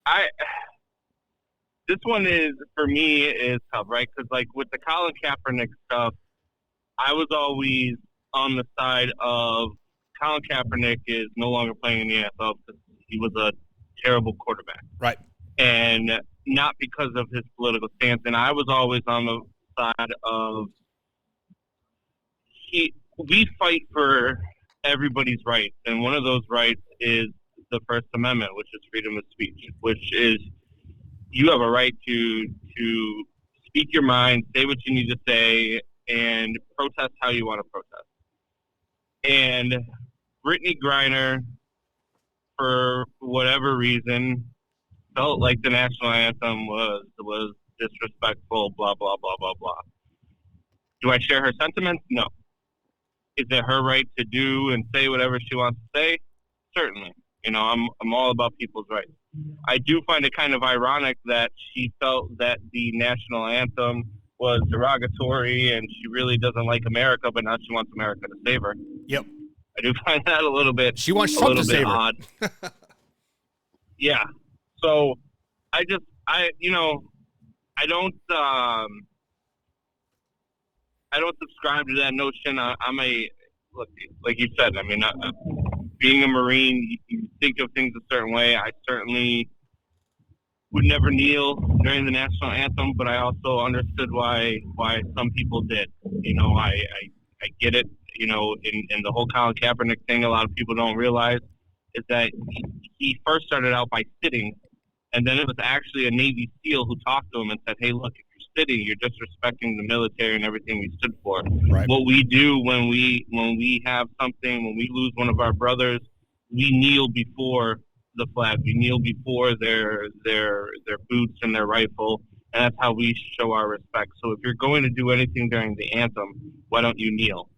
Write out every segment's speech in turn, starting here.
I this one is for me is tough, right? Because like with the Colin Kaepernick stuff, I was always on the side of Colin Kaepernick is no longer playing in the NFL because he was a terrible quarterback, Right. and not because of his political stance. And I was always on the side of we fight for everybody's rights, and one of those rights is the First Amendment, which is freedom of speech, which is you have a right to speak your mind, say what you need to say, and protest how you want to protest. And Brittany Griner, for whatever reason, felt like the national anthem was disrespectful, blah blah blah blah blah. Do I share her sentiments? No. Is it her right to do and say whatever she wants to say? Certainly. I'm all about people's rights. I do find it kind of ironic that she felt that the national anthem was derogatory and she really doesn't like America, but now she wants America to save her. Yep. I do find that a little bit She wants Trump to save her. odd. Yeah. So I just I don't I don't subscribe to that notion. I'm a look, like you said. I mean, being a Marine, you think of things a certain way. I certainly would never kneel during the national anthem, but I also understood why some people did. I get it. In the whole Colin Kaepernick thing, a lot of people don't realize is that he first started out by sitting, and then it was actually a Navy SEAL who talked to him and said, "Hey, look, if you're sitting, you're disrespecting the military and everything we stood for." Right. What we do when we have something, when we lose one of our brothers, we kneel before the flag. We kneel before their boots and their rifle, and that's how we show our respect. So if you're going to do anything during the anthem, why don't you kneel?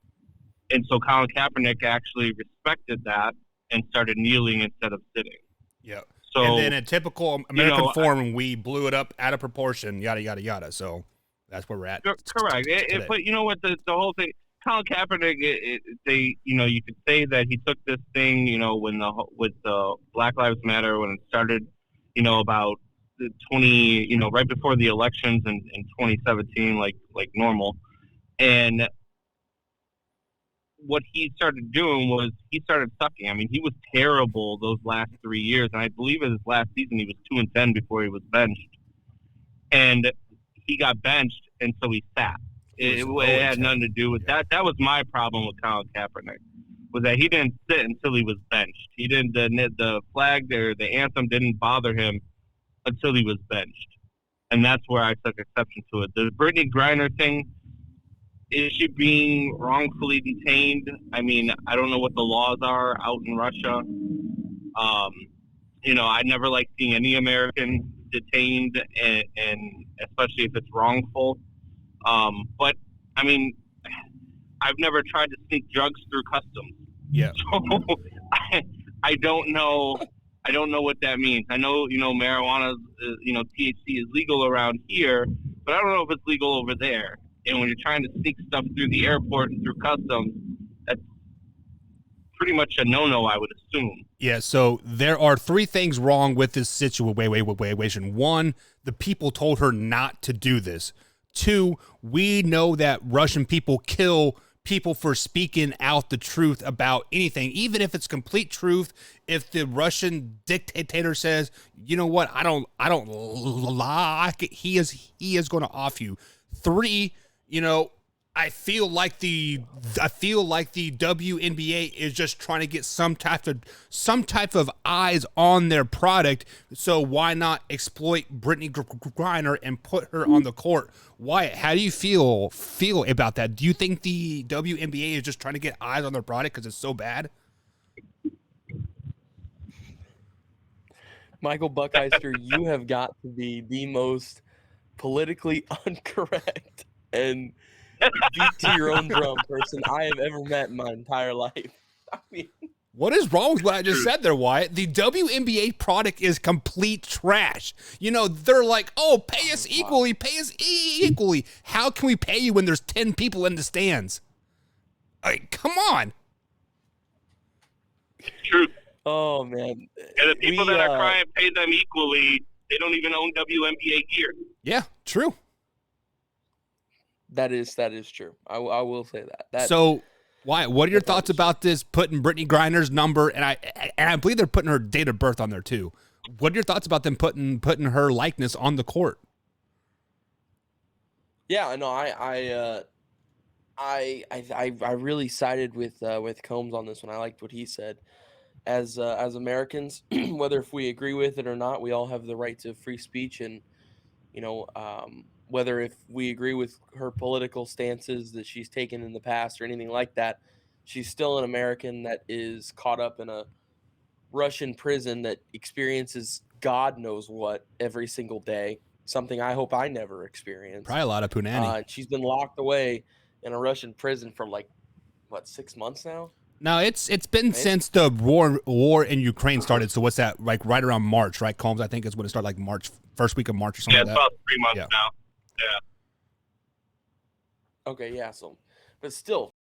And so Colin Kaepernick actually respected that and started kneeling instead of sitting. Yeah. So, and then in typical American form, we blew it up out of proportion, yada, yada, yada. So that's where we're at. Correct. But you know what? The whole thing, Colin Kaepernick, you could say that he took this thing, with the Black Lives Matter when it started, about the right before the elections in 2017, like normal. And what he started doing was he started sucking. I mean, he was terrible those last 3 years, and I believe in his last season he was 2-10 before he was benched, and he got benched, and so he sat. It had nothing to do with that. That was my problem with Colin Kaepernick, was that he didn't sit until he was benched. He didn't the flag or the anthem didn't bother him until he was benched, and that's where I took exception to it. The Britney Griner thing. Is she being wrongfully detained? I mean, I don't know what the laws are out in Russia. I never like seeing any American detained, and especially if it's wrongful. But I mean, I've never tried to sneak drugs through customs. Yeah. So I don't know. I don't know what that means. I know, marijuana, THC is legal around here, but I don't know if it's legal over there. And when you're trying to sneak stuff through the airport and through customs, that's pretty much a no-no, I would assume. Yeah, so there are three things wrong with this situation. One, the people told her not to do this. Two, we know that Russian people kill people for speaking out the truth about anything, even if it's complete truth. If the Russian dictator says, you know what, I don't like it, he is going to off you. Three, I feel like the WNBA is just trying to get some type of eyes on their product. So why not exploit Britney Griner and put her on the court? Wyatt, how do you feel about that? Do you think the WNBA is just trying to get eyes on their product because it's so bad? Michael Buckheister, you have got to be the most politically incorrect and beat to your own drum person I have ever met in my entire life. I mean, what is wrong with what I just said there, Wyatt? The WNBA product is complete trash. They're like, oh, pay us equally. How can we pay you when there's 10 people in the stands? Come on. True. Oh man, And the people we that are crying pay them equally. They don't even own WNBA gear. Yeah, true. that is true. I will say that. So, why? What are your that thoughts is true. about this? Putting Brittany Griner's number, and I believe they're putting her date of birth on there too. What are your thoughts about them putting her likeness on the court? Yeah, no, I really sided with Combs on this one. I liked what he said. As Americans, whether if we agree with it or not, we all have the right to free speech, and whether if we agree with her political stances that she's taken in the past or anything like that, she's still an American that is caught up in a Russian prison that experiences God knows what every single day. Something I hope I never experience. Probably a lot of punani. She's been locked away in a Russian prison for like what 6 months now. No, it's been since the war in Ukraine started. So what's that? Like right around March, right? Combs, I think is when it started, like March, first week of March or something Yeah, like it's that. about 3 months Yeah. now. Yeah. Okay, yeah. So, but still,